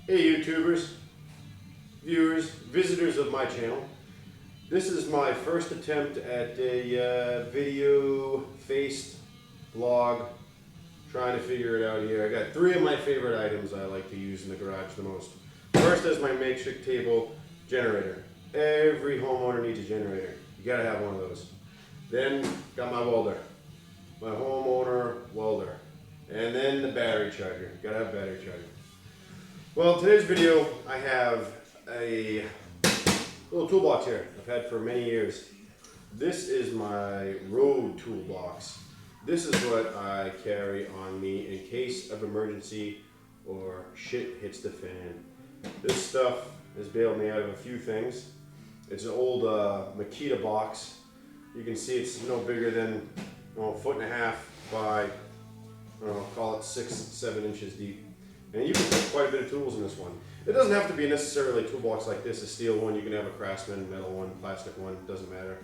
Hey YouTubers, viewers, visitors of my channel. This is my first attempt at a video-faced vlog, trying to figure it out here. I got three of my favorite items I like to use in the garage the most. First is my makeshift table generator. Every homeowner needs a generator. You gotta have one of those. Then got my welder, my homeowner welder. And then the battery charger. You gotta have a battery charger. Well, today's video, I have a little toolbox here I've had for many years. This is my road toolbox. This is what I carry on me in case of emergency or shit hits the fan. This stuff has bailed me out of a few things. It's an old Makita box. You can see it's no bigger than a foot and a half by, I don't know, call it 6-7 inches deep. And you can put quite a bit of tools in this one. It doesn't have to be necessarily a toolbox like this, a steel one. You can have a Craftsman, metal one, plastic one, doesn't matter.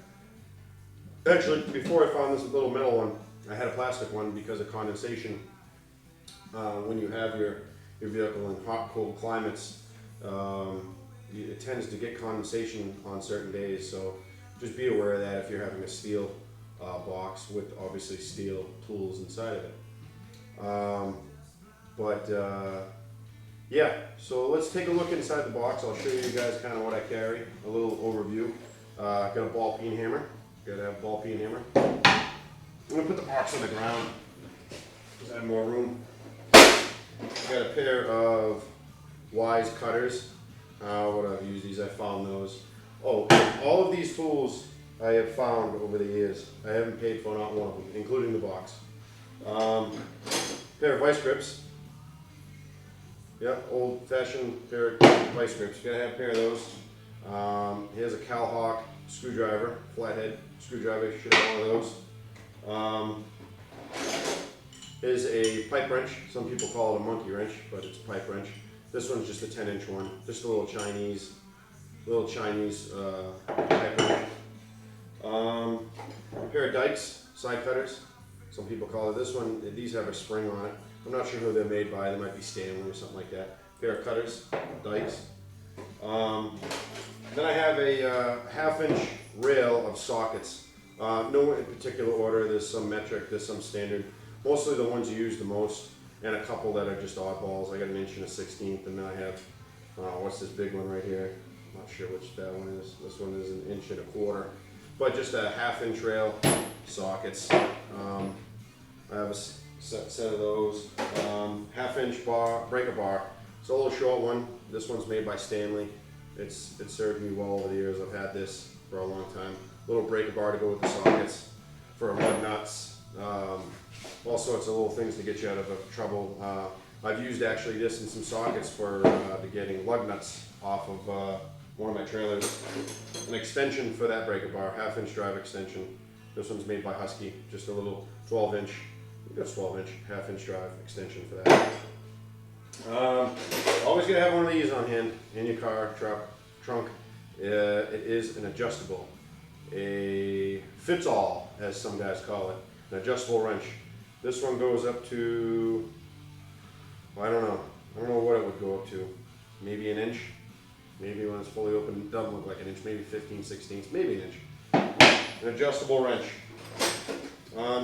Actually, before I found this little metal one, I had a plastic one because of condensation. When you have your vehicle in hot, cold climates, it tends to get condensation on certain days. So just be aware of that if you're having a steel box with obviously steel tools inside of it. Yeah, so let's take a look inside the box. I'll show you guys kind of what I carry, a little overview. Got a ball peen hammer. Gotta have a ball peen hammer. I'm gonna put the box on the ground because I have more room. Got a pair of Wise cutters. What I've used these, I found those. Oh, all of these tools I have found over the years. I haven't paid for not one of them, including the box. Pair of vice grips. Yep, old-fashioned pair of vice grips. You gotta have a pair of those. Here's a Calhawk screwdriver, flathead screwdriver. You should have one of those. Here's a pipe wrench. Some people call it a monkey wrench, but it's a pipe wrench. This one's just a 10-inch one, just a little Chinese pipe wrench. A pair of dikes, side cutters. Some people call it this one. These have a spring on it. I'm not sure who they're made by. They might be Stanley or something like that. Pair of cutters, dikes. Then I have a half-inch rail of sockets. No in particular order. There's some metric, there's some standard. Mostly the ones you use the most, and a couple that are just oddballs. I got an 1 1/16, and then I have, what's this big one right here? I'm not sure which that one is. This one is 1 1/4. But just a half-inch rail, sockets. I have a set of those. Half-inch bar, breaker bar. It's a little short one. This one's made by Stanley. It's served me well over the years. I've had this for a long time. Little breaker bar to go with the sockets for lug nuts. All sorts of little things to get you out of trouble. I've used actually this in some sockets for getting lug nuts off of one of my trailers. An extension for that breaker bar, half-inch drive extension. This one's made by Husky. Just a little 12-inch. That's 12-inch, half-inch drive extension for that. Always gonna have one of these on hand in your car, truck, trunk. It is an adjustable, a fits-all, as some guys call it, an adjustable wrench. This one goes up to, well, I don't know what it would go up to. Maybe 1 inch. Maybe when it's fully open, it doesn't look like 1 inch. Maybe 15/16, maybe 1 inch. An adjustable wrench.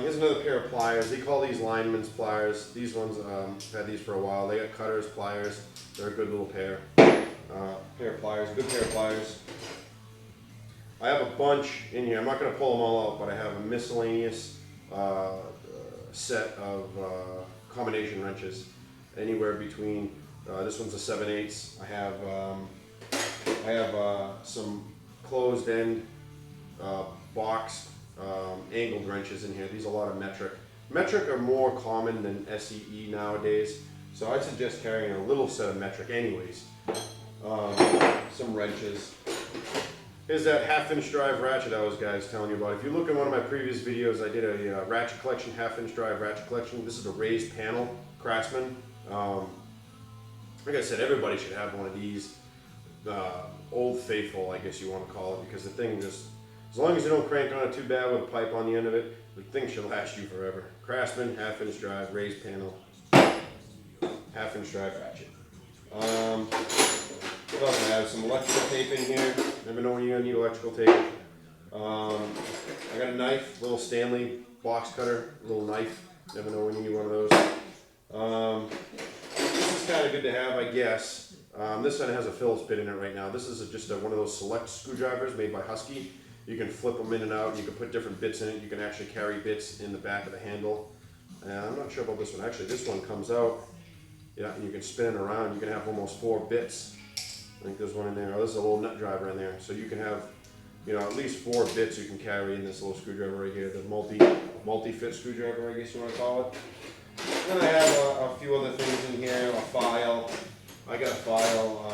Here's another pair of pliers. They call these lineman's pliers. These ones, I've had these for a while. They got cutters, pliers. They're a good little pair. Pair of pliers, good pair of pliers. I have a bunch in here. I'm not going to pull them all out, but I have a miscellaneous set of combination wrenches. Anywhere between, this one's a 7/8. I have some closed end boxed angled wrenches in here. These are a lot of metric. Metric are more common than SEE nowadays, so I'd suggest carrying a little set of metric anyways. Some wrenches. Here's that half-inch drive ratchet I was telling you about. If you look at one of my previous videos, I did a ratchet collection, half-inch drive ratchet collection. This is a raised panel, Craftsman. Like I said, everybody should have one of these. Old faithful, I guess you want to call it, because the thing just, as long as you don't crank on it too bad with a pipe on the end of it, the thing should last you forever. Craftsman, half-inch drive, raised panel, half-inch drive ratchet. What else I have? Some electrical tape in here. Never know when you're gonna need electrical tape. I got a knife, little Stanley box cutter, little knife. Never know when you need one of those. This is kind of good to have, I guess. This one has a Phillips bit in it right now. This is just one of those select screwdrivers made by Husky. You can flip them in and out. You can put different bits in it. You can actually carry bits in the back of the handle. I'm not sure about this one. Actually, this one comes out. Yeah, and you can spin it around. You can have almost 4 bits. I think there's one in there. Oh, there's a little nut driver in there. So you can have, at least 4 bits you can carry in this little screwdriver right here. The multi-fit screwdriver, I guess you want to call it. Then I have a few other things in here. A file. I got a file.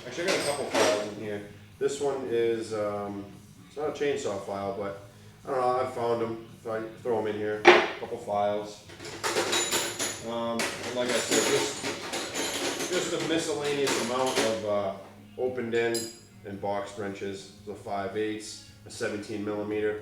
Actually, I got a couple files in here. This one is, it's not a chainsaw file, but I don't know. I found them. So I throw them in here. A couple files. And like I said, just a miscellaneous amount of opened end and boxed wrenches. The 5/8, a 17 millimeter,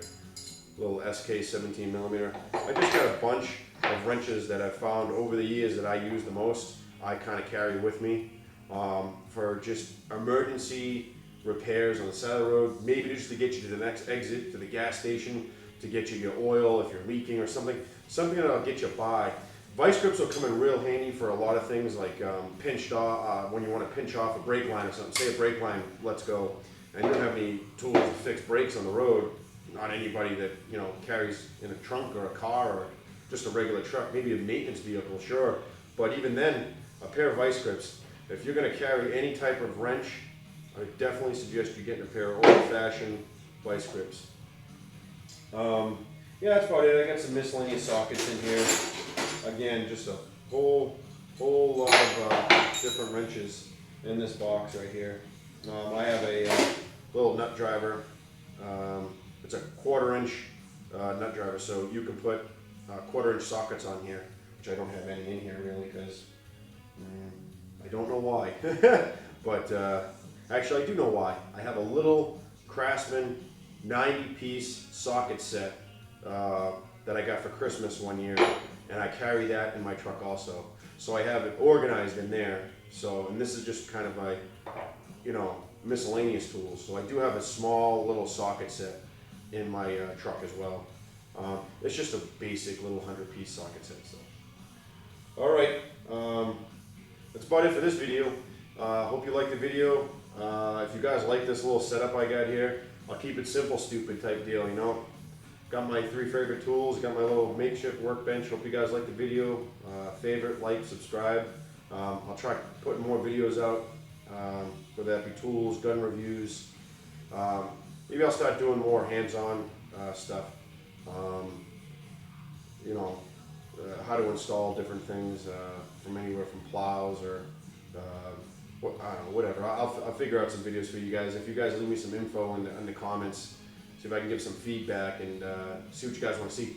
little SK 17 millimeter. I just got a bunch of wrenches that I've found over the years that I use the most. I kind of carry with me for just emergency repairs on the side of the road. Maybe just to get you to the next exit, to the gas station, to get you your oil if you're leaking or something. Something that'll get you by. Vice grips will come in real handy for a lot of things, like pinched off, when you want to pinch off a brake line or something. Say a brake line lets go, and you don't have any tools to fix brakes on the road. Not anybody that carries in a trunk or a car or just a regular truck. Maybe a maintenance vehicle, sure. But even then, a pair of vice grips. If you're going to carry any type of wrench, I definitely suggest you getting a pair of old-fashioned vice grips. Yeah, that's about it. I got some miscellaneous sockets in here. Again, just a whole lot of different wrenches in this box right here. I have a little nut driver. It's a 1/4 inch nut driver, so you can put 1/4 inch sockets on here, which I don't have any in here really because I don't know why. But actually, I do know why. I have a little Craftsman 90-piece socket set that I got for Christmas one year. And I carry that in my truck also. So I have it organized in there. So, and this is just kind of my, miscellaneous tools. So I do have a small little socket set in my truck as well. It's just a basic little 100-piece socket set. So, all right, that's about it for this video. Hope you liked the video. If you guys like this little setup I got here, I'll keep it simple, stupid type deal, Got my 3 favorite tools, got my little makeshift workbench. Hope you guys like the video. Favorite, like, subscribe. I'll try putting more videos out, whether that be tools, gun reviews. Maybe I'll start doing more hands-on stuff. How to install different things from anywhere from plows or I don't know, whatever. I'll figure out some videos for you guys. If you guys leave me some info in the comments, see if I can give some feedback and see what you guys want to see.